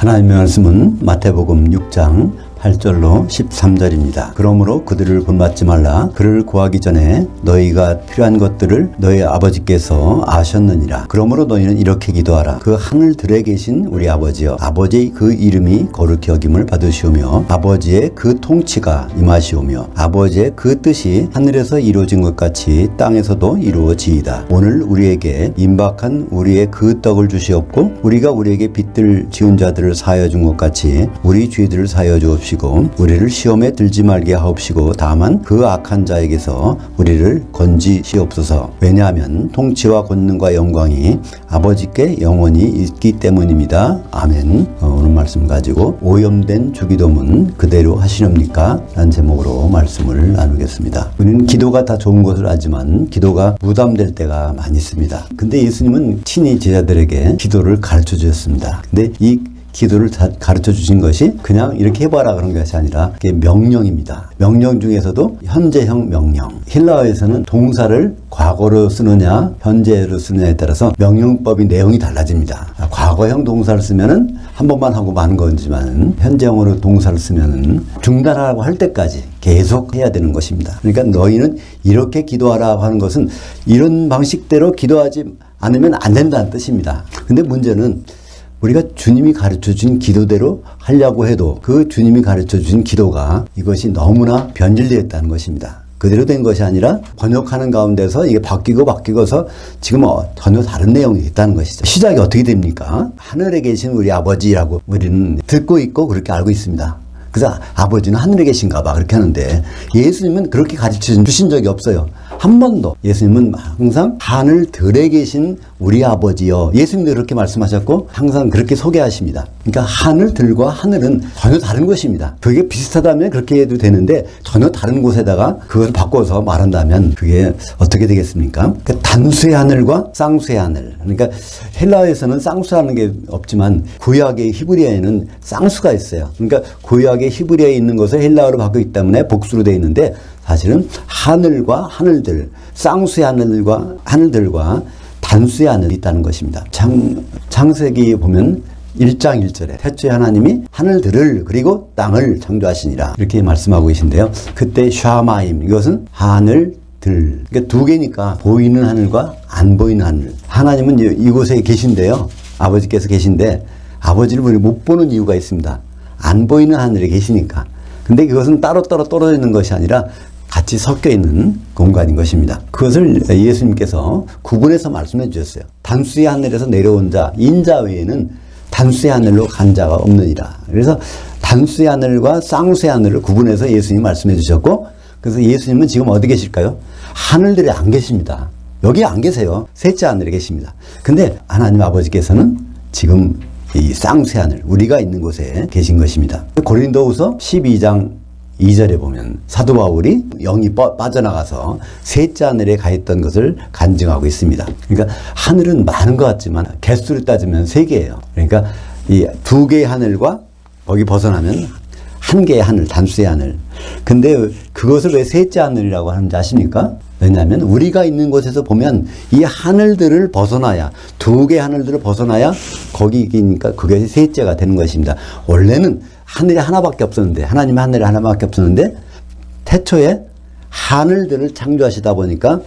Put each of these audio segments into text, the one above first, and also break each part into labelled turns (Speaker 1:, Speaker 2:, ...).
Speaker 1: 하나님의 말씀은 마태복음 6장 8절로 13절입니다. 그러므로 그들을 본받지 말라. 그를 구하기 전에 너희가 필요한 것들을 너희 아버지께서 아셨느니라. 그러므로 너희는 이렇게 기도하라. 그 하늘들에 계신 우리 아버지여, 아버지의 그 이름이 거룩히 여김을 받으시오며 아버지의 그 통치가 임하시오며 아버지의 그 뜻이 하늘에서 이루어진 것 같이 땅에서도 이루어지이다. 오늘 우리에게 임박한 우리의 그 떡을 주시옵고 우리가 우리에게 빚들 지은 자들을 사하여 준 것 같이 우리 죄들을 사하여 주옵시고 우리를 시험에 들지 말게 하옵시고 다만 그 악한 자에게서 우리를 건지시옵소서. 왜냐하면 통치와 권능과 영광이 아버지께 영원히 있기 때문입니다. 아멘. 오늘 말씀 가지고 오염된 주기도문 그대로 하시렵니까? 라는 제목으로 말씀을 나누겠습니다. 우리는 기도가 다 좋은 것을 알지만 기도가 부담될 때가 많이 있습니다. 근데 예수님은 친히 제자들에게 기도를 가르쳐 주셨습니다. 근데 이 기도를 가르쳐 주신 것이 그냥 이렇게 해봐라 그런 것이 아니라 그게 명령입니다. 명령 중에서도 현재형 명령. 헬라어에서는 동사를 과거로 쓰느냐 현재로 쓰느냐에 따라서 명령법이 내용이 달라집니다. 과거형 동사를 쓰면은 한 번만 하고 마는 거지만 현재형으로 동사를 쓰면은 중단하라고 할 때까지 계속 해야 되는 것입니다. 그러니까 너희는 이렇게 기도하라 하는 것은 이런 방식대로 기도하지 않으면 안 된다는 뜻입니다. 근데 문제는 우리가 주님이 가르쳐준 기도대로 하려고 해도 그 주님이 가르쳐준 기도가 이것이 너무나 변질되어 있다는 것입니다. 그대로 된 것이 아니라 번역하는 가운데서 이게 바뀌고서 지금 전혀 다른 내용이 있다는 것이죠. 시작이 어떻게 됩니까? 하늘에 계신 우리 아버지라고 우리는 듣고 있고 그렇게 알고 있습니다. 그래서 아버지는 하늘에 계신가 봐 그렇게 하는데 예수님은 그렇게 가르쳐 주신 적이 없어요. 한 번도. 예수님은 항상 하늘들에 계신 우리 아버지여. 예수님도 그렇게 말씀하셨고 항상 그렇게 소개하십니다. 그러니까 하늘들과 하늘은 전혀 다른 것입니다. 그게 비슷하다면 그렇게 해도 되는데 전혀 다른 곳에다가 그걸 바꿔서 말한다면 그게 어떻게 되겠습니까? 그러니까 단수의 하늘과 쌍수의 하늘. 그러니까 헬라어에서는 쌍수라는 게 없지만 구약의 히브리어에는 쌍수가 있어요. 그러니까 구약의 히브리어에 있는 것을 헬라어로 바꾸기 때문에 복수로 되어 있는데 사실은 하늘과 하늘들, 쌍수의 하늘들과 단수의 하늘이 있다는 것입니다. 창세기 보면 1장 1절에 태초에 하나님이 하늘들을 그리고 땅을 창조하시니라 이렇게 말씀하고 계신데요. 그때 샤마임 이것은 하늘들 그러니까 두 개니까 보이는 하늘과 안 보이는 하늘. 하나님은 이곳에 계신데요. 아버지께서 계신데 아버지를 우리 못 보는 이유가 있습니다. 안 보이는 하늘에 계시니까. 근데 그것은 따로따로 떨어져 있는 것이 아니라 같이 섞여 있는 공간인 것입니다. 그것을 예수님께서 구분해서 말씀해 주셨어요. 단수의 하늘에서 내려온 자, 인자 외에는 단수의 하늘로 간 자가 없느니라. 그래서 단수의 하늘과 쌍수의 하늘을 구분해서 예수님이 말씀해 주셨고 그래서 예수님은 지금 어디 계실까요? 하늘들에 안 계십니다. 여기 안 계세요. 셋째 하늘에 계십니다. 근데 하나님 아버지께서는 지금 이 쌍수의 하늘, 우리가 있는 곳에 계신 것입니다. 고린도후서 12장 2절에 보면 사도 바울이 영이 빠져나가서 셋째 하늘에 가 있던 것을 간증하고 있습니다. 그러니까 하늘은 많은 것 같지만 개수를 따지면 3개예요. 그러니까 이 2개의 하늘과 거기 벗어나면 1개의 하늘, 단수의 하늘. 근데 그것을 왜 셋째 하늘이라고 하는지 아십니까? 왜냐하면 우리가 있는 곳에서 보면 이 하늘들을 벗어나야 2개의 하늘들을 벗어나야 거기니까 그게 셋째가 되는 것입니다. 원래는 하늘이 하나밖에 없었는데 하나님의 하늘이 하나밖에 없었는데 태초에 하늘들을 창조하시다 보니까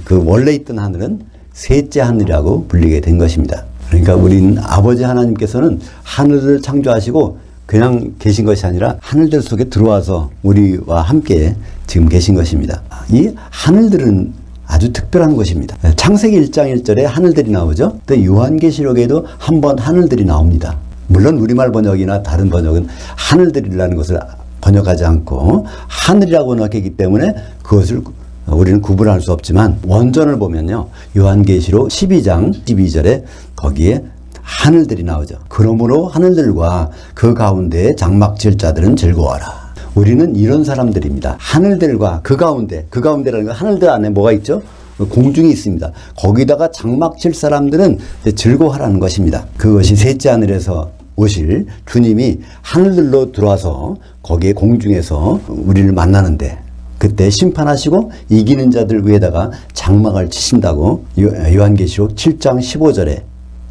Speaker 1: 그 원래 있던 하늘은 셋째 하늘이라고 불리게 된 것입니다. 그러니까 우리는 아버지 하나님께서는 하늘을 창조하시고 그냥 계신 것이 아니라 하늘들 속에 들어와서 우리와 함께 지금 계신 것입니다. 이 하늘들은 아주 특별한 것입니다. 창세기 1장 1절에 하늘들이 나오죠. 또 요한계시록에도 한번 하늘들이 나옵니다. 물론 우리말 번역이나 다른 번역은 하늘들이라는 것을 번역하지 않고 하늘이라고 넣기 때문에 그것을 우리는 구분할 수 없지만 원전을 보면요. 요한계시록 12장 12절에 거기에 하늘들이 나오죠. 그러므로 하늘들과 그 가운데 장막 칠 자들은 즐거워하라. 우리는 이런 사람들입니다. 하늘들과 그 가운데라는 건 하늘들 안에 뭐가 있죠? 공중이 있습니다. 거기다가 장막 칠 사람들은 즐거워하라는 것입니다. 그것이 셋째 하늘에서 오실 주님이 하늘들로 들어와서 거기에 공중에서 우리를 만나는데 그때 심판하시고 이기는 자들 위에다가 장막을 치신다고 요한계시록 7장 15절에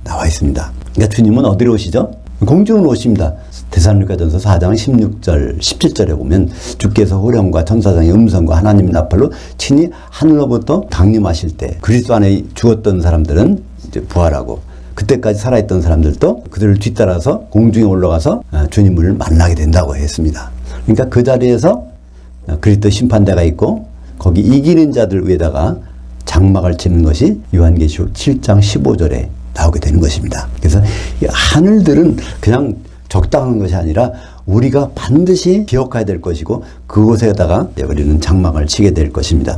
Speaker 1: 나와 있습니다. 그러니까 주님은 어디로 오시죠? 공중은 오십니다. 데살로니가전서 4장 16절, 17절에 보면 주께서 호령과 천사장의 음성과 하나님 나팔로 친히 하늘로부터 강림하실 때 그리스도 안에 죽었던 사람들은 이제 부활하고 그때까지 살아있던 사람들도 그들을 뒤따라서 공중에 올라가서 주님을 만나게 된다고 했습니다. 그러니까 그 자리에서 그리스도 심판대가 있고 거기 이기는 자들 위에다가 장막을 치는 것이 요한계시록 7장 15절에 나오게 되는 것입니다. 그래서 이 하늘들은 그냥 적당한 것이 아니라 우리가 반드시 기억해야 될 것이고 그곳에다가 우리는 장막을 치게 될 것입니다.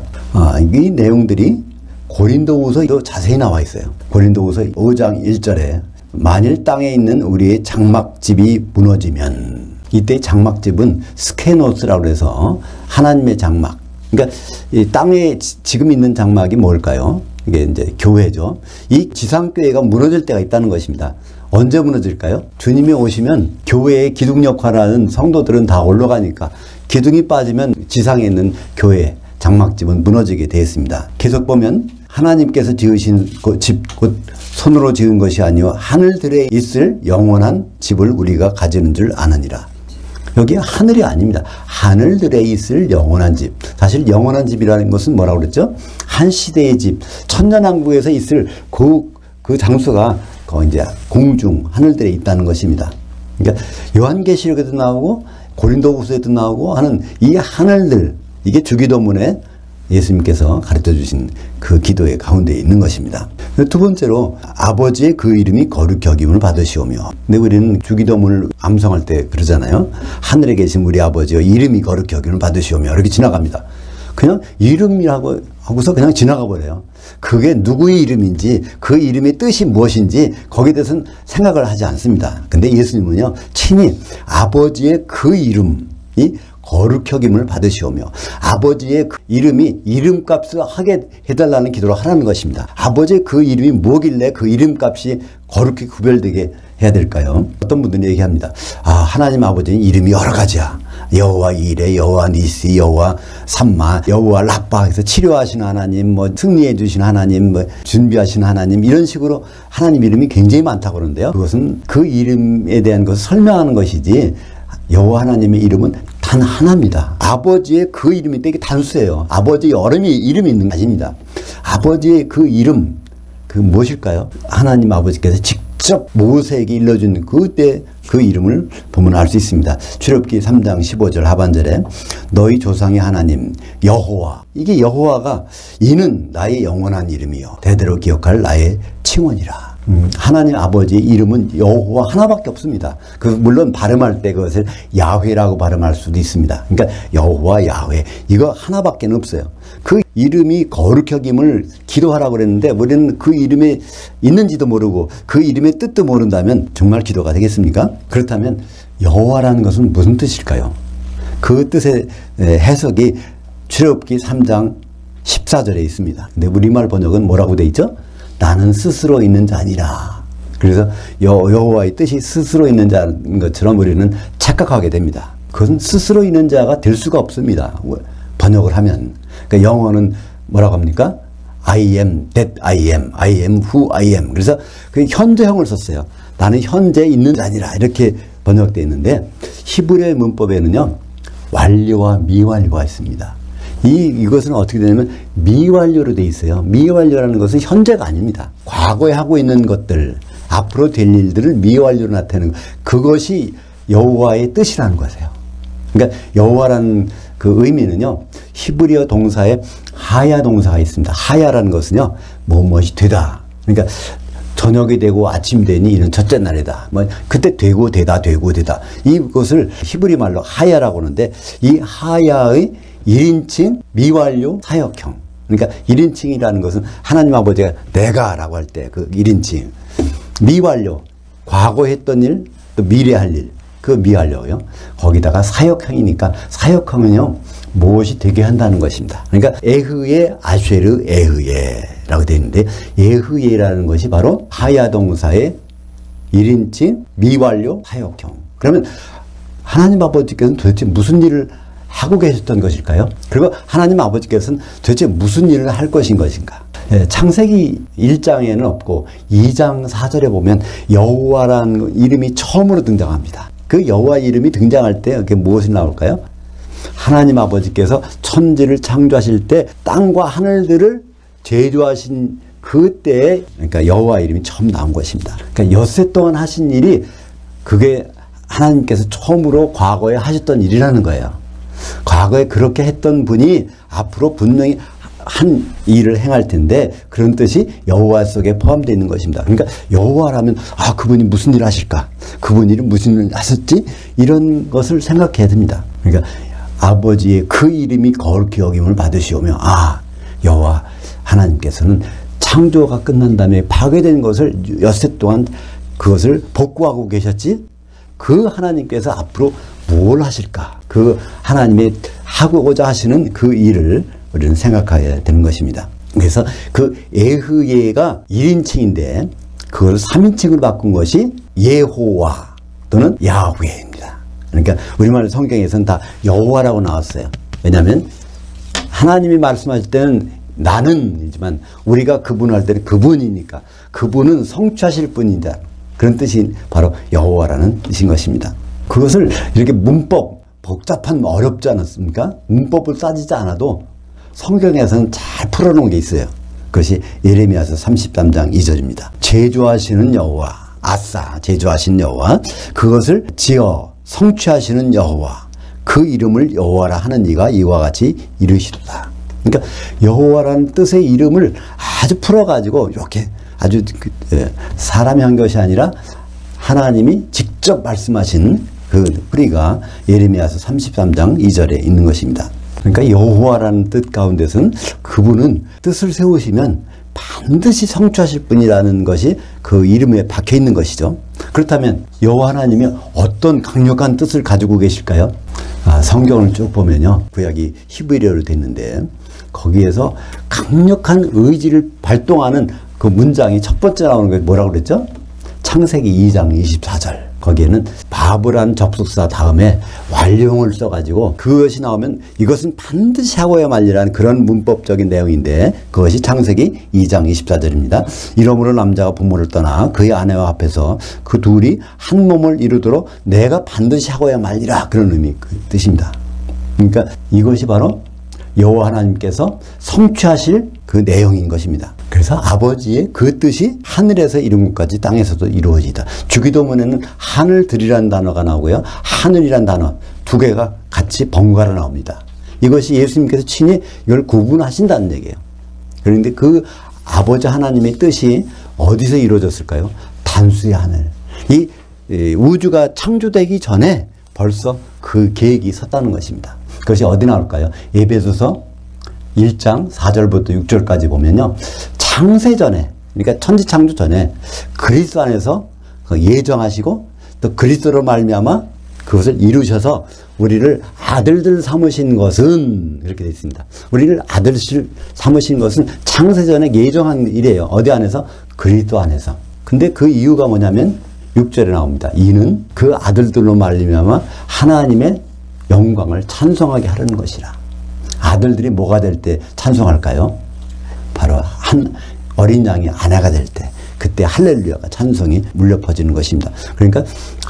Speaker 1: 이 내용들이 고린도후서에도 자세히 나와 있어요. 고린도후서 5장 1절에 만일 땅에 있는 우리의 장막집이 무너지면, 이때 장막집은 스케노스라고 해서 하나님의 장막, 그러니까 이 땅에 지금 있는 장막이 뭘까요? 이게 이제 교회죠. 이 지상교회가 무너질 때가 있다는 것입니다. 언제 무너질까요? 주님이 오시면 교회의 기둥 역할하는 성도들은 다 올라가니까 기둥이 빠지면 지상에 있는 교회 장막집은 무너지게 되어 있습니다. 계속 보면 하나님께서 지으신 집, 곧 손으로 지은 것이 아니요 하늘들에 있을 영원한 집을 우리가 가지는 줄 아느니라. 여기 하늘이 아닙니다. 하늘들에 있을 영원한 집. 사실 영원한 집이라는 것은 뭐라고 그랬죠? 한 시대의 집, 천년왕국에서 있을 그 장소가 이제 공중 하늘들에 있다는 것입니다. 그러니까 요한계시록에도 나오고 고린도후서에도 나오고 하는 이 하늘들, 이게 주기도문에 예수님께서 가르쳐 주신 그 기도의 가운데 있는 것입니다. 두 번째로 아버지의 그 이름이 거룩히 여김을 받으시오며. 근데 우리는 주기도문을 암송할 때 그러잖아요. 하늘에 계신 우리 아버지여 이름이 거룩히 여김을 받으시오며 이렇게 지나갑니다. 그냥 이름이라고 하고서 그냥 지나가 버려요. 그게 누구의 이름인지 그 이름의 뜻이 무엇인지 거기에 대해서는 생각을 하지 않습니다. 근데 예수님은요 친히 아버지의 그 이름이 거룩히 여김을 받으시오며 아버지의 그 이름이 이름값을 하게 해달라는 기도를 하라는 것입니다. 아버지의 그 이름이 뭐길래 그 이름값이 거룩히 구별되게 해야 될까요? 어떤 분들이 얘기합니다. 하나님 아버지는 이름이 여러 가지야. 여호와 이레, 여호와 니시, 여호와 삼마, 여호와 라파 해서 치료하시는 하나님, 승리해 주신 하나님, 준비하신 하나님, 이런 식으로 하나님 이름이 굉장히 많다고 그러는데요. 그것은 그 이름에 대한 것을 설명하는 것이지 여호와 하나님의 이름은 단 하나입니다. 아버지의 그 이름이 이게 단수예요. 아버지의 이름이 있는 게 아닙니다. 아버지의 그 이름, 그 무엇일까요? 하나님 아버지께서 직접 모세에게 일러준 그때 그 이름을 보면 알 수 있습니다. 출애굽기 3장 15절 하반절에 너희 조상의 하나님 여호와, 이게 여호와가 이는 나의 영원한 이름이요 대대로 기억할 나의 칭원이라. 하나님 아버지의 이름은 여호와 하나밖에 없습니다. 물론 발음할 때 그것을 야훼라고 발음할 수도 있습니다. 그러니까 여호와 야훼 이거 하나밖에 없어요. 그 이름이 거룩히 여김을 기도하라고 그랬는데 우리는 그 이름이 있는지도 모르고 그 이름의 뜻도 모른다면 정말 기도가 되겠습니까? 그렇다면 여호와라는 것은 무슨 뜻일까요? 그 뜻의 해석이 출애굽기 3장 14절에 있습니다. 근데 우리말 번역은 뭐라고 돼 있죠? 나는 스스로 있는 자 아니라. 그래서 여호와의 뜻이 스스로 있는 자인 것처럼 우리는 착각하게 됩니다. 그것은 스스로 있는 자가 될 수가 없습니다. 번역을 하면. 그러니까 영어는 뭐라고 합니까? I am that I am who I am. 그래서 그 현재형을 썼어요. 나는 현재 있는 자 아니라 이렇게 번역되어 있는데 히브리어 문법에는요 완료와 미완료가 있습니다. 이것은 어떻게 되냐면 미완료로 되어 있어요. 미완료라는 것은 현재가 아닙니다. 과거에 하고 있는 것들, 앞으로 될 일들을 미완료로 나타내는 그것이 여호와의 뜻이라는 것이에요. 그러니까 여호와라는 그 의미는요 히브리어 동사에 하야 동사가 있습니다. 하야라는 것은요 무엇이 되다. 그러니까 저녁이 되고 아침이 되니 이는 첫째 날이다. 그때 되고 되다 되고 되다. 이것을 히브리 말로 하야라고 하는데 이 하야의 1인칭 미완료 사역형. 그러니까 1인칭이라는 것은 하나님 아버지가 내가 라고 할 때 그 1인칭. 미완료, 과거 했던 일, 또 미래 할 일, 그 미완료요. 거기다가 사역형이니까 사역형은요 무엇이 되게 한다는 것입니다. 그러니까 에흐예 아쉐르 에흐예라고 되어 있는데 에흐예라는 것이 바로 하야 동사의 1인칭 미완료 사역형. 그러면 하나님 아버지께서는 도대체 무슨 일을 하고 계셨던 것일까요? 그리고 하나님 아버지께서는 도대체 무슨 일을 할 것인가? 창세기 1장에는 없고 2장 4절에 보면 여호와라는 이름이 처음으로 등장합니다. 그 여호와 이름이 등장할 때 그게 무엇이 나올까요? 하나님 아버지께서 천지를 창조하실 때 땅과 하늘들을 제조하신 그때에 그러니까 여호와 이름이 처음 나온 것입니다. 그러니까 엿새 동안 하신 일이 그게 하나님께서 처음으로 과거에 하셨던 일이라는 거예요. 과거에 그렇게 했던 분이 앞으로 분명히 한 일을 행할 텐데 그런 뜻이 여호와 속에 포함되어 있는 것입니다. 그러니까 여호와라면 아 그분이 무슨 일을 하실까? 그분 일은 무슨 일을 하셨지? 이런 것을 생각해야 됩니다. 그러니까 아버지의 그 이름이 거룩히 여김을 받으시오며 아 여호와 하나님께서는 창조가 끝난 다음에 파괴된 것을 엿새 동안 그것을 복구하고 계셨지 그 하나님께서 앞으로 뭘 하실까? 그 하나님의 하고자 하시는 그 일을 우리는 생각해야 되는 것입니다. 그래서 그 에흐예가 1인칭인데 그걸 3인칭으로 바꾼 것이 예호와 또는 야훼입니다. 그러니까 우리말 성경에서는 다 여호와라고 나왔어요. 왜냐하면 하나님이 말씀하실 때는 나는이지만 우리가 그분을 할 때는 그분이니까 그분은 성취하실 분이다. 그런 뜻이 바로 여호와라는 뜻인 것입니다. 그것을 이렇게 문법 복잡한 어렵지 않았습니까? 문법을 따지지 않아도 성경에서는 잘 풀어놓은 게 있어요. 그것이 예레미야서 33장 2절입니다. 제조하시는 여호와 아싸 제조하신 여호와 그것을 지어 성취하시는 여호와 그 이름을 여호와라 하는 이가 이와 같이 이르시도다. 그러니까 여호와라는 뜻의 이름을 아주 풀어가지고 이렇게 아주 사람이 한 것이 아니라 하나님이 직접 말씀하신 그 뿌리가 예레미야서 33장 2절에 있는 것입니다. 그러니까 여호와라는 뜻 가운데서는 그분은 뜻을 세우시면 반드시 성취하실 분이라는 것이 그 이름에 박혀 있는 것이죠. 그렇다면 여호와 하나님이 어떤 강력한 뜻을 가지고 계실까요? 성경을 쭉 보면요. 구약이 히브리어로 됐는데 거기에서 강력한 의지를 발동하는 그 문장이 첫 번째 나오는 게 뭐라고 그랬죠? 창세기 2장 24절. 거기에는 바브란 접속사 다음에 완료형을 써가지고 그것이 나오면 이것은 반드시 하고야 말리라는 그런 문법적인 내용인데 그것이 창세기 2장 24절입니다. 이러므로 남자가 부모를 떠나 그의 아내와 합해서 그 둘이 한 몸을 이루도록 내가 반드시 하고야 말리라 그런 의미 그 뜻입니다. 그러니까 이것이 바로 여호와 하나님께서 성취하실 그 내용인 것입니다. 그래서 아버지의 그 뜻이 하늘에서 이룬 것까지 땅에서도 이루어지다. 주기도문에는 하늘들이라는 단어가 나오고요. 하늘이라는 단어 두 개가 같이 번갈아 나옵니다. 이것이 예수님께서 친히 이걸 구분하신다는 얘기예요. 그런데 그 아버지 하나님의 뜻이 어디서 이루어졌을까요? 단수의 하늘. 이 우주가 창조되기 전에 벌써 그 계획이 섰다는 것입니다. 그것이 어디 나올까요? 에베소서 1장 4절부터 6절까지 보면요. 창세전에 그러니까 천지창조 전에 그리스도 안에서 예정하시고 또 그리스도로 말미암아 그것을 이루셔서 우리를 아들들 삼으신 것은 이렇게 되어 있습니다. 우리를 아들 삼으신 것은 창세전에 예정한 일이에요. 어디 안에서? 그리스도 안에서. 근데 그 이유가 뭐냐면 6절에 나옵니다. 이는 그 아들들로 말미암아 하나님의 영광을 찬송하게 하려는 것이라. 아들들이 뭐가 될 때 찬송할까요? 바로 한 어린 양이 아내가 될 때 그때 할렐루야가 찬송이 물려 퍼지는 것입니다. 그러니까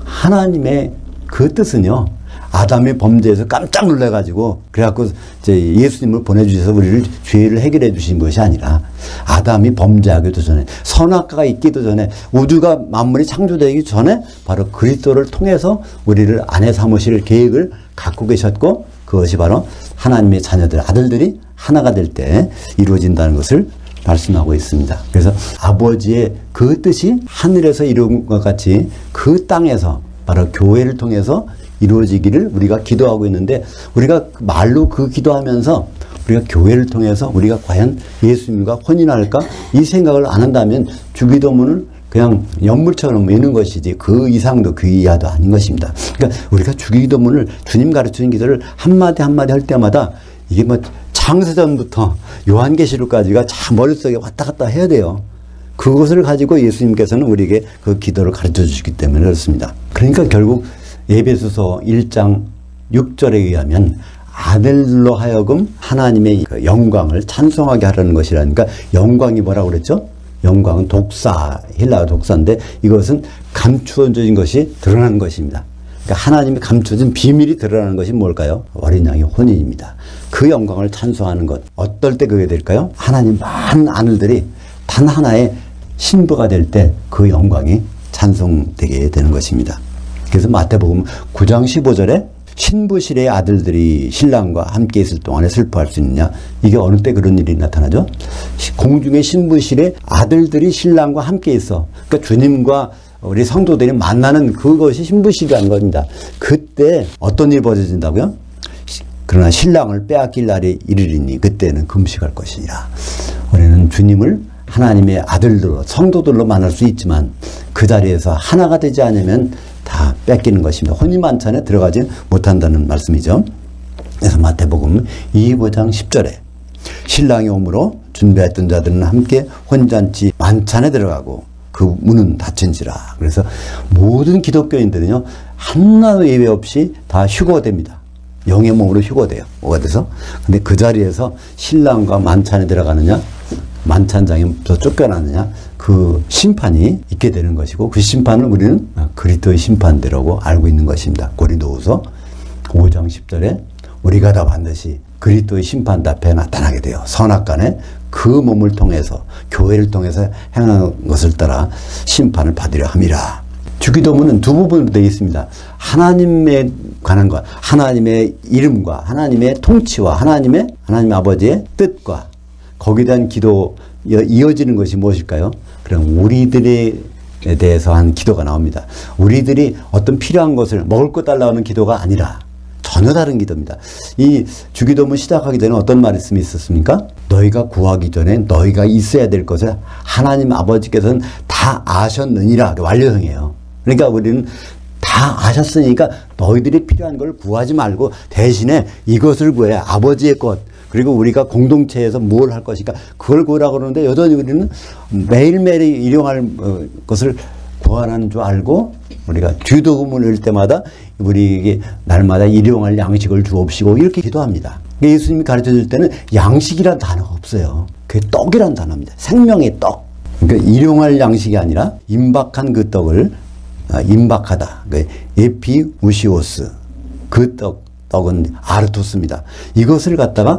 Speaker 1: 하나님의 그 뜻은요. 아담의 범죄에서 깜짝 놀라가지고 그래갖고 이제 예수님을 보내주셔서 우리를 죄를 해결해 주신 것이 아니라 아담이 범죄하기도 전에 선악과가 있기도 전에 우주가 만물이 창조되기 전에 바로 그리스도를 통해서 우리를 아내 삼으실 계획을 갖고 계셨고 그것이 바로 하나님의 자녀들 아들들이 하나가 될 때 이루어진다는 것을 말씀하고 있습니다. 그래서 아버지의 그 뜻이 하늘에서 이룬 것 같이 그 땅에서 바로 교회를 통해서 이루어지기를 우리가 기도하고 있는데 우리가 말로 그 기도하면서 우리가 교회를 통해서 우리가 과연 예수님과 혼인할까 이 생각을 안 한다면 주기도문을 그냥 연물처럼 외는 것이지 그 이상도 그 이하도 아닌 것입니다. 그러니까 우리가 주기도문을 주님 가르치는 기도를 한마디 한마디 할 때마다 이게 뭐 창세전부터 요한계시록까지가 참 머릿속에 왔다 갔다 해야 돼요. 그것을 가지고 예수님께서는 우리에게 그 기도를 가르쳐 주시기 때문에 그렇습니다. 그러니까 결국 에베소서 1장 6절에 의하면 아들로 하여금 하나님의 영광을 찬송하게 하라는 것이라니까. 영광이 뭐라고 그랬죠? 영광은 독사, 헬라어 독사인데 이것은 감추어진 것이 드러나는 것입니다. 그러니까 하나님이 감춰진 비밀이 드러나는 것이 뭘까요? 어린 양의 혼인입니다. 그 영광을 찬송하는 것. 어떨 때 그게 될까요? 하나님 많은 아들들이 단 하나의 신부가 될 때 그 영광이 찬송되게 되는 것입니다. 그래서 마태복음 9장 15절에 신부실의 아들들이 신랑과 함께 있을 동안에 슬퍼할 수 있느냐? 이게 어느 때 그런 일이 나타나죠? 공중의 신부실의 아들들이 신랑과 함께 있어. 그러니까 주님과 우리 성도들이 만나는 그것이 신부실이라는 겁니다. 그때 어떤 일이 벌어진다고요? 그러나 신랑을 빼앗길 날이 이르리니 그때는 금식할 것이니라. 우리는 주님을 하나님의 아들들로 성도들로 만날 수 있지만 그 자리에서 하나가 되지 않으면 다 뺏기는 것입니다. 혼인만찬에 들어가지 못한다는 말씀이죠. 그래서 마태복음 25장 10절에 신랑이 오므로 준비했던 자들은 함께 혼잔치 만찬에 들어가고 그 문은 닫힌지라. 그래서 모든 기독교인들은요 하나도 예외 없이 다 휴거됩니다. 영의 몸으로 휴거돼요. 뭐가 돼서? 근데 그 자리에서 신랑과 만찬에 들어가느냐, 만찬장에 쫓겨나느냐, 그 심판이 있게 되는 것이고, 그 심판은 우리는 그리스도의 심판대로고 알고 있는 것입니다. 고린도후서 5장 10절에 우리가 다 반드시 그리스도의 심판 앞에 나타나게 돼요. 선악간에 그 몸을 통해서, 교회를 통해서 행한 것을 따라 심판을 받으려 함이라. 주기도문은 두 부분으로 되어 있습니다. 하나님에 관한 것, 하나님의 이름과 하나님의 통치와 하나님 아버지의 뜻과 거기에 대한 기도 이어지는 것이 무엇일까요? 그럼 우리들에 대해서 한 기도가 나옵니다. 우리들이 어떤 필요한 것을 먹을 것 달라는 기도가 아니라 전혀 다른 기도입니다. 이 주기도문 시작하기 전에 어떤 말씀이 있었습니까? 너희가 구하기 전에 너희가 있어야 될 것을 하나님 아버지께서는 다 아셨느니라. 완료형이에요. 그러니까 우리는 다 아셨으니까 너희들이 필요한 걸 구하지 말고 대신에 이것을 구해. 아버지의 것. 그리고 우리가 공동체에서 뭘 할 것인가 그걸 구하라고 그러는데 여전히 우리는 매일매일 일용할 것을 구하라는 줄 알고 우리가 주기도문을 읽을 때마다 우리에게 날마다 일용할 양식을 주옵시고 이렇게 기도합니다. 예수님이 가르쳐줄 때는 양식이란 단어가 없어요. 그게 떡이란 단어입니다. 생명의 떡. 그러니까 일용할 양식이 아니라 임박한 그 떡을 임박하다. 에피우시오스. 그 떡은 아르토스입니다. 이것을 갖다가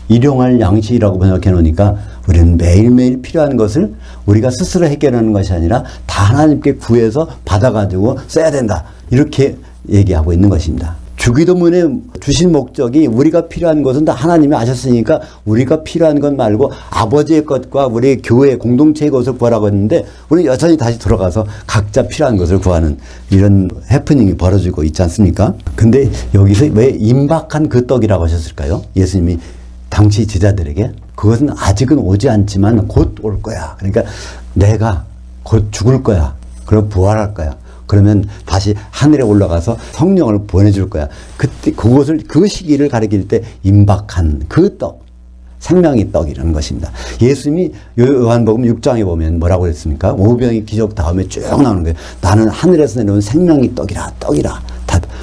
Speaker 1: 일용할 양식이라고 번역해 놓으니까 우리는 매일매일 필요한 것을 우리가 스스로 해결하는 것이 아니라 다 하나님께 구해서 받아가지고 써야 된다. 이렇게 얘기하고 있는 것입니다. 주기도문에 주신 목적이 우리가 필요한 것은 다 하나님이 아셨으니까 우리가 필요한 것 말고 아버지의 것과 우리 교회 공동체의 것을 구하라고 했는데 우리는 여전히 다시 돌아가서 각자 필요한 것을 구하는 이런 해프닝이 벌어지고 있지 않습니까? 근데 여기서 왜 임박한 그 떡이라고 하셨을까요? 예수님이 당시 제자들에게 그것은 아직은 오지 않지만 곧 올 거야. 그러니까 내가 곧 죽을 거야. 그럼 부활할 거야. 그러면 다시 하늘에 올라가서 성령을 보내줄 거야. 그때 그것을 그 시기를 가리킬 때 임박한 그 떡, 생명의 떡이라는 것입니다. 예수님이 요한복음 6장에 보면 뭐라고 그랬습니까? 오병이 기적 다음에 쭉 나오는 거예요. 나는 하늘에서 내려온 생명의 떡이라, 떡이라.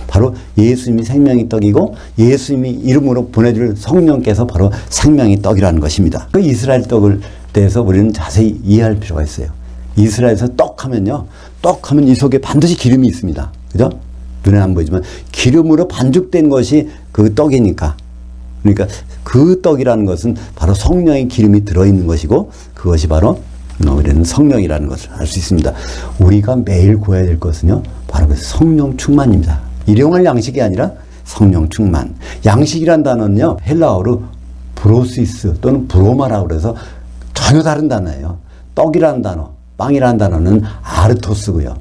Speaker 1: 바로 예수님이 생명의 떡이고 예수님이 이름으로 보내줄 성령께서 바로 생명의 떡이라는 것입니다. 그 이스라엘 떡을 대해서 우리는 자세히 이해할 필요가 있어요. 이스라엘에서 떡하면요. 떡하면 이 속에 반드시 기름이 있습니다. 그죠? 눈에 안 보이지만 기름으로 반죽된 것이 그 떡이니까. 그러니까 그 떡이라는 것은 바로 성령의 기름이 들어있는 것이고 그것이 바로 우리는 성령이라는 것을 알 수 있습니다. 우리가 매일 구해야 될 것은요. 바로 그 성령 충만입니다. 일용할 양식이 아니라 성령 충만. 양식이란 단어는요. 헬라어로 브로시스 또는 브로마라고 그래서 전혀 다른 단어예요. 떡이라는 단어, 빵이라는 단어는 아르토스고요.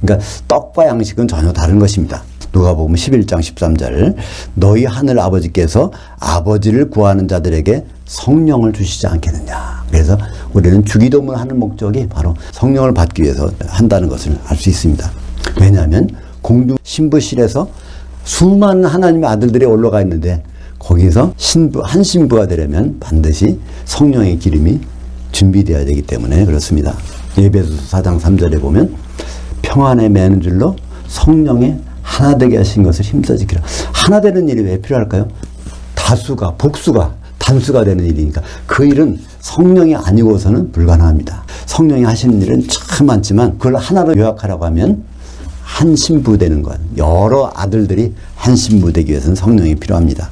Speaker 1: 그러니까 떡과 양식은 전혀 다른 것입니다. 누가복음 11장 13절 너희 하늘 아버지께서 아버지를 구하는 자들에게 성령을 주시지 않겠느냐. 그래서 우리는 주기도문 하는 목적이 바로 성령을 받기 위해서 한다는 것을 알 수 있습니다. 왜냐하면 공중 신부실에서 수많은 하나님의 아들들이 올라가 있는데 거기서 한 신부가 되려면 반드시 성령의 기름이 준비되어야 되기 때문에 그렇습니다. 에베소서 4장 3절에 보면 평안에 매는 줄로 성령의 하나 되게 하신 것을 힘써 지키라. 하나 되는 일이 왜 필요할까요? 다수가, 복수가, 단수가 되는 일이니까 그 일은 성령이 아니고서는 불가능합니다. 성령이 하시는 일은 참 많지만 그걸 하나로 요약하라고 하면 한 신부 되는 것. 여러 아들들이 한 신부 되기 위해서는 성령이 필요합니다.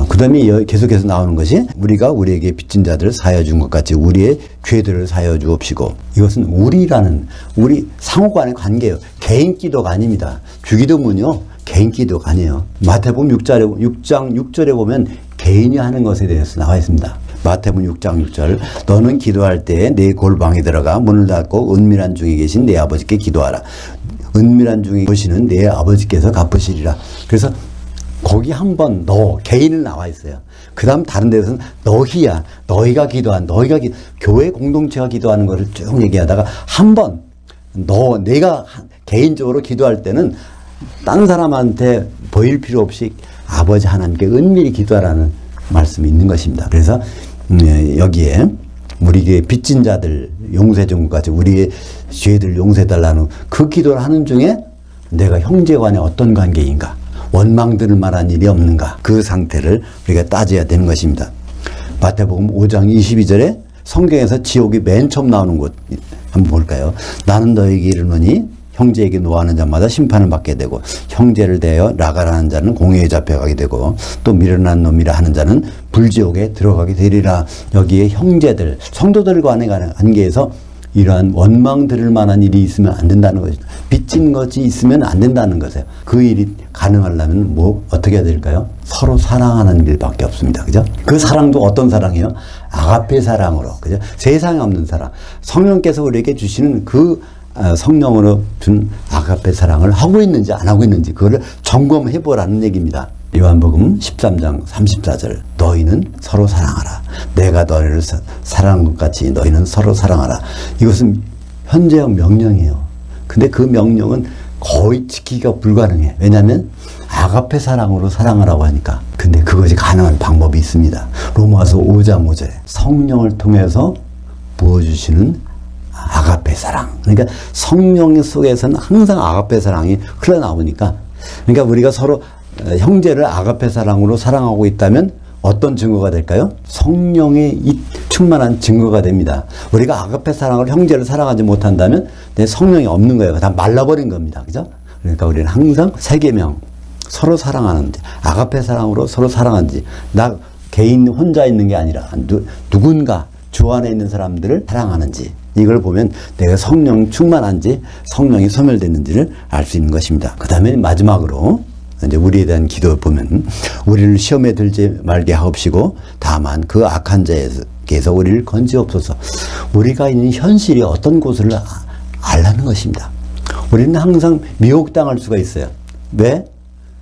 Speaker 1: 그 다음에 계속해서 나오는 것이 우리가 우리에게 빚진 자들을 사하여 준 것 같이 우리의 죄들을 사하여 주옵시고, 이것은 우리 상호 간의 관계예요. 개인 기도가 아닙니다. 주기도문요 개인 기도가 아니에요. 마태복음 6장 6절에 보면 개인이 하는 것에 대해서 나와 있습니다. 마태복음 6장 6절, 너는 기도할 때에 내 골방에 들어가 문을 닫고 은밀한 중에 계신 내 아버지께 기도하라. 은밀한 중에 보시는 내 아버지께서 갚으시리라. 그래서 거기 한번 너 개인을 나와 있어요. 그 다음 다른 데서는 너희야, 너희가 기도한, 교회 공동체가 기도하는 것을 쭉 얘기하다가 한번 내가 개인적으로 기도할 때는 다른 사람한테 보일 필요 없이 아버지 하나님께 은밀히 기도하라는 말씀이 있는 것입니다. 그래서 여기에 우리에게 빚진 자들 용서해 준 것까지 우리의 죄들 용서해 달라는 그 기도를 하는 중에 내가 형제 간에 어떤 관계인가, 원망들을 말한 일이 없는가, 그 상태를 우리가 따져야 되는 것입니다. 마태복음 5장 22절에 성경에서 지옥이 맨 처음 나오는 곳 한번 볼까요? 나는 너에게 이르노니 형제에게 노하는 자마다 심판을 받게 되고 형제를 대하여 나가라는 자는 공회에 잡혀가게 되고 또 미련한 놈이라 하는 자는 불지옥에 들어가게 되리라. 여기에 형제들, 성도들 간의 관계에서 이러한 원망 들을 만한 일이 있으면 안 된다는 것이죠. 빚진 것이 있으면 안 된다는 것이에요. 그 일이 가능하려면 어떻게 해야 될까요? 서로 사랑하는 일밖에 없습니다. 그죠? 그 사랑도 어떤 사랑이에요? 아가페 사랑으로. 그죠? 세상에 없는 사랑. 성령께서 우리에게 주시는 그 성령으로 준 아가페 사랑을 하고 있는지 안 하고 있는지 그거를 점검해 보라는 얘기입니다. 요한복음 13장 34절, 너희는 서로 사랑하라. 내가 너희를 사랑한 것 같이 너희는 서로 사랑하라. 이것은 현재형 명령이에요. 근데 그 명령은 거의 지키기가 불가능해. 왜냐하면 아가페 사랑으로 사랑하라고 하니까. 근데 그것이 가능한 방법이 있습니다. 로마서 5장 5절에 성령을 통해서 부어주시는 아가페 사랑. 그러니까 성령 속에서는 항상 아가페 사랑이 흘러나오니까, 그러니까 우리가 서로 형제를 아가페 사랑으로 사랑하고 있다면 어떤 증거가 될까요? 성령의 충만한 증거가 됩니다. 우리가 아가페 사랑을 형제를 사랑하지 못한다면 내 성령이 없는 거예요. 다 말라버린 겁니다. 그죠? 그러니까 우리는 항상 세계명 서로 사랑하는지, 아가페 사랑으로 서로 사랑하는지, 나 개인 혼자 있는 게 아니라 누군가 주 안에 있는 사람들을 사랑하는지, 이걸 보면 내가 성령 충만한지 성령이 소멸됐는지를 알 수 있는 것입니다. 그 다음에 마지막으로 이제 우리에 대한 기도를 보면, 우리를 시험에 들지 말게 하옵시고 다만 그 악한 자에게서 우리를 건지옵소서. 우리가 있는 현실이 어떤 곳을 알라는 것입니다. 우리는 항상 미혹당할 수가 있어요. 왜?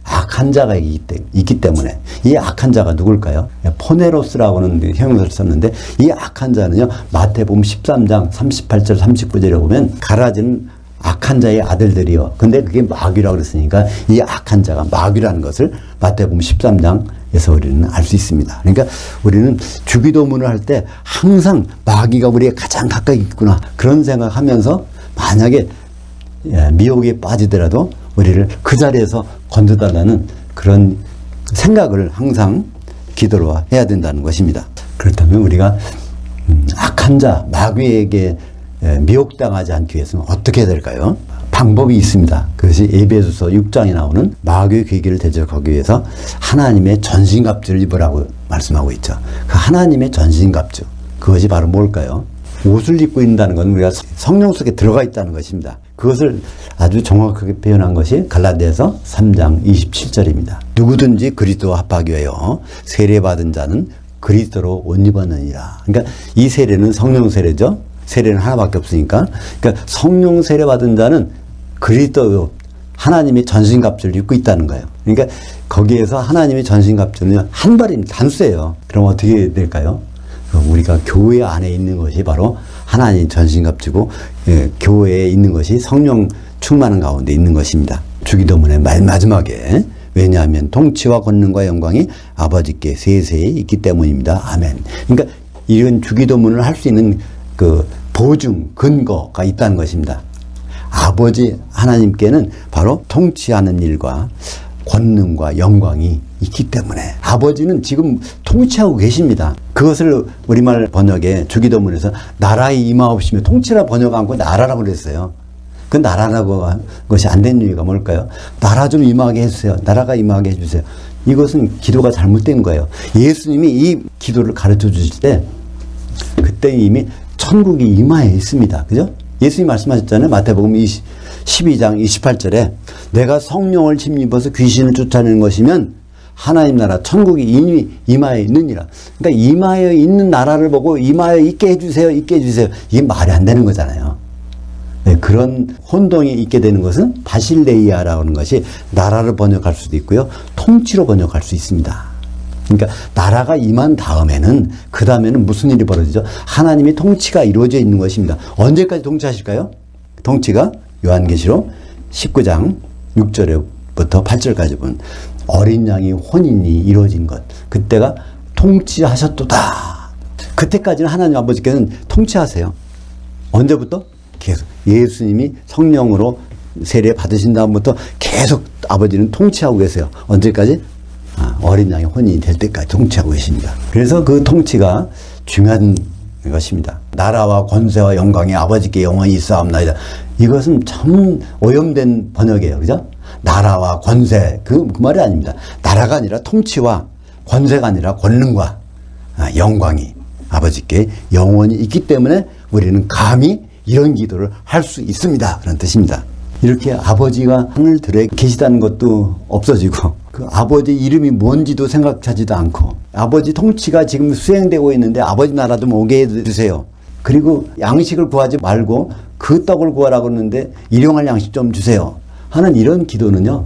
Speaker 1: 악한 자가 있기 때문에. 이 악한 자가 누굴까요? 포네로스라고는 형용사를 썼는데, 이 악한 자는요, 마태복음 13장 38절 39절에 보면 가라지는 악한 자의 아들들이요. 근데 그게 마귀라고 그랬으니까 이 악한 자가 마귀라는 것을 마태복음 13장에서 우리는 알 수 있습니다. 그러니까 우리는 주기도문을 할 때 항상 마귀가 우리에 가장 가까이 있구나, 그런 생각하면서 만약에 미혹에 빠지더라도 우리를 그 자리에서 건져달라는 그런 생각을 항상 기도로 해야 된다는 것입니다. 그렇다면 우리가 악한 자, 마귀에게 미혹당하지 않기 위해서는 어떻게 해야 될까요? 방법이 있습니다. 그것이 에베소서 6장에 나오는 마귀의 괴계를 대적하기 위해서 하나님의 전신갑주를 입으라고 말씀하고 있죠. 그 하나님의 전신갑주, 그것이 바로 뭘까요? 옷을 입고 있다는 건 우리가 성령 속에 들어가 있다는 것입니다. 그것을 아주 정확하게 표현한 것이 갈라디아서 3장 27절입니다. 누구든지 그리스도와 합하기 위하여 세례받은 자는 그리스도로 옷 입었느니라. 그러니까 이 세례는 성령 세례죠. 세례는 하나밖에 없으니까. 그러니까 성령 세례받은 자는 그리스도, 하나님의 전신갑주를 입고 있다는 거예요. 그러니까 거기에서 하나님의 전신갑주는 한 발입니다. 단수예요. 그럼 어떻게 될까요? 우리가 교회 안에 있는 것이 바로 하나님 전신갑주고, 교회에 있는 것이 성령 충만한 가운데 있는 것입니다. 주기도문의 마지막에, 왜냐하면 통치와 권능과 영광이 아버지께 세세히 있기 때문입니다. 아멘. 그러니까 이런 주기도문을 할 수 있는 그 보증, 근거가 있다는 것입니다. 아버지 하나님께는 바로 통치하는 일과 권능과 영광이 있기 때문에 아버지는 지금 통치하고 계십니다. 그것을 우리말 번역에 주기도문에서 나라에 임하옵시며 통치라 번역 않고 나라라고 그랬어요. 그 나라라고 한 것이 안 된 이유가 뭘까요? 나라 좀 임하게 해주세요. 나라가 임하게 해주세요. 이것은 기도가 잘못된 거예요. 예수님이 이 기도를 가르쳐 주실 때 그때 이미 천국이 임하에 있습니다. 그죠? 예수님이 말씀하셨잖아요. 마태복음 12장 28절에 내가 성령을 힘입어서 귀신을 쫓아내는 것이면 하나님 나라 천국이 이미 임하에 있느니라. 그러니까 임하에 있는 나라를 보고 임하에 있게 해주세요. 있게 해주세요. 이게 말이 안 되는 거잖아요. 네, 그런 혼동이 있게 되는 것은 바실레이아라고 하는 것이 나라를 번역할 수도 있고요. 통치로 번역할 수 있습니다. 그러니까 나라가 임한 다음에는 그 다음에는 무슨 일이 벌어지죠? 하나님의 통치가 이루어져 있는 것입니다. 언제까지 통치하실까요? 통치가 요한계시록 19장 6절부터 8절까지 보면 어린 양의 혼인이 이루어진 것, 그때가 통치하셨도다. 그때까지는 하나님 아버지께서는 통치하세요. 언제부터? 계속 예수님이 성령으로 세례 받으신 다음부터 계속 아버지는 통치하고 계세요. 언제까지? 어린 양의 혼인이 될 때까지 통치하고 계십니다. 그래서 그 통치가 중요한 것입니다. 나라와 권세와 영광이 아버지께 영원히 있사옵나이다. 이것은 참 오염된 번역이에요. 그죠? 나라와 권세, 그 말이 아닙니다. 나라가 아니라 통치와 권세가 아니라 권능과 영광이 아버지께 영원히 있기 때문에 우리는 감히 이런 기도를 할 수 있습니다. 그런 뜻입니다. 이렇게 아버지가 하늘들에 계시다는 것도 없어지고 그 아버지 이름이 뭔지도 생각하지도 않고 아버지 통치가 지금 수행되고 있는데 아버지 나라 좀 오게 해주세요. 그리고 양식을 구하지 말고 그 떡을 구하라고 했는데 일용할 양식 좀 주세요 하는 이런 기도는요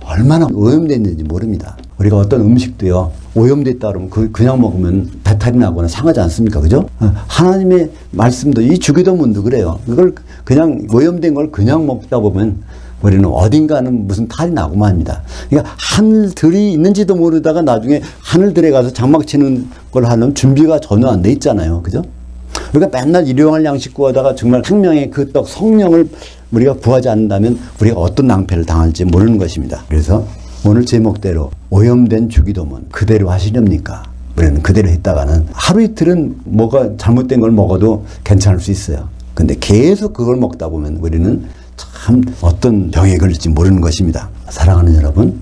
Speaker 1: 얼마나 오염됐는지 모릅니다. 우리가 어떤 음식도요 오염됐다 그러면 그냥 먹으면 배탈이 나거나 상하지 않습니까? 그죠? 하나님의 말씀도 이 주기도문도 그래요. 그걸 그냥 오염된 걸 그냥 먹다 보면 우리는 어딘가는 무슨 탈이 나고만 합니다. 그러니까 하늘들이 있는지도 모르다가 나중에 하늘들에 가서 장막 치는 걸 하는 준비가 전혀 안 돼 있잖아요. 그죠? 그러니까 맨날 일용할 양식 구하다가 정말 생명의 그 떡 성령을 우리가 구하지 않는다면 우리가 어떤 낭패를 당할지 모르는 것입니다. 그래서 오늘 제목대로 오염된 주기도문 그대로 하시렵니까? 우리는 그대로 했다가는 하루 이틀은 뭐가 잘못된 걸 먹어도 괜찮을 수 있어요. 근데 계속 그걸 먹다 보면 우리는 참 어떤 병에 걸릴지 모르는 것입니다. 사랑하는 여러분,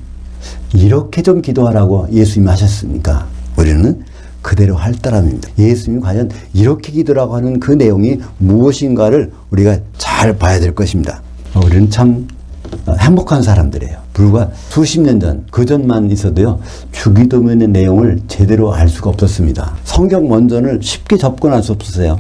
Speaker 1: 이렇게 좀 기도하라고 예수님이 하셨으니까 우리는 그대로 할 따름입니다. 예수님이 과연 이렇게 기도라고 하는 그 내용이 무엇인가를 우리가 잘 봐야 될 것입니다. 우리는 참 행복한 사람들이에요. 불과 수십 년 전, 그 전만 있어도요, 주기도문의 내용을 제대로 알 수가 없었습니다. 성경 원전을 쉽게 접근할 수 없었어요.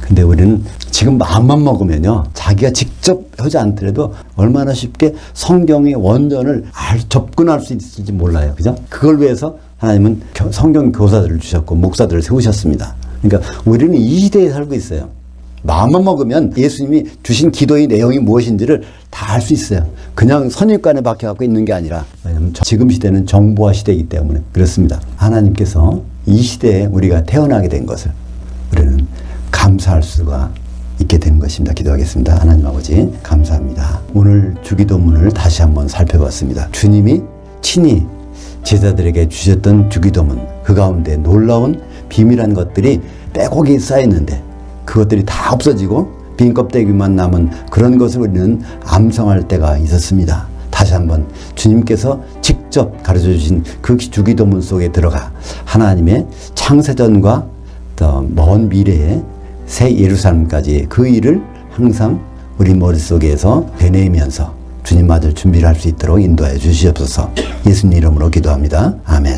Speaker 1: 근데 우리는 지금 마음만 먹으면요, 자기가 직접 하지 않더라도 얼마나 쉽게 성경의 원전을 접근할 수 있을지 몰라요. 그죠? 그걸 위해서 하나님은 성경 교사들을 주셨고, 목사들을 세우셨습니다. 그러니까 우리는 이 시대에 살고 있어요. 마음만 먹으면 예수님이 주신 기도의 내용이 무엇인지를 다 알 수 있어요. 그냥 선입관에 박혀갖고 있는 게 아니라, 왜냐하면 지금 시대는 정보화 시대이기 때문에 그렇습니다. 하나님께서 이 시대에 우리가 태어나게 된 것을 우리는 감사할 수가 있게 되는 것입니다. 기도하겠습니다. 하나님 아버지 감사합니다. 오늘 주기도문을 다시 한번 살펴봤습니다. 주님이 친히 제자들에게 주셨던 주기도문, 그 가운데 놀라운 비밀한 것들이 빼곡히 쌓였는데 그것들이 다 없어지고 빈 껍데기만 남은 그런 것을 우리는 암송할 때가 있었습니다. 다시 한번 주님께서 직접 가르쳐 주신 그 주기도문 속에 들어가 하나님의 창세전과 더 먼 미래의 새 예루살렘까지 그 일을 항상 우리 머릿속에서 되뇌이면서 주님 맞을 준비를 할 수 있도록 인도하여 주시옵소서. 예수님 이름으로 기도합니다. 아멘.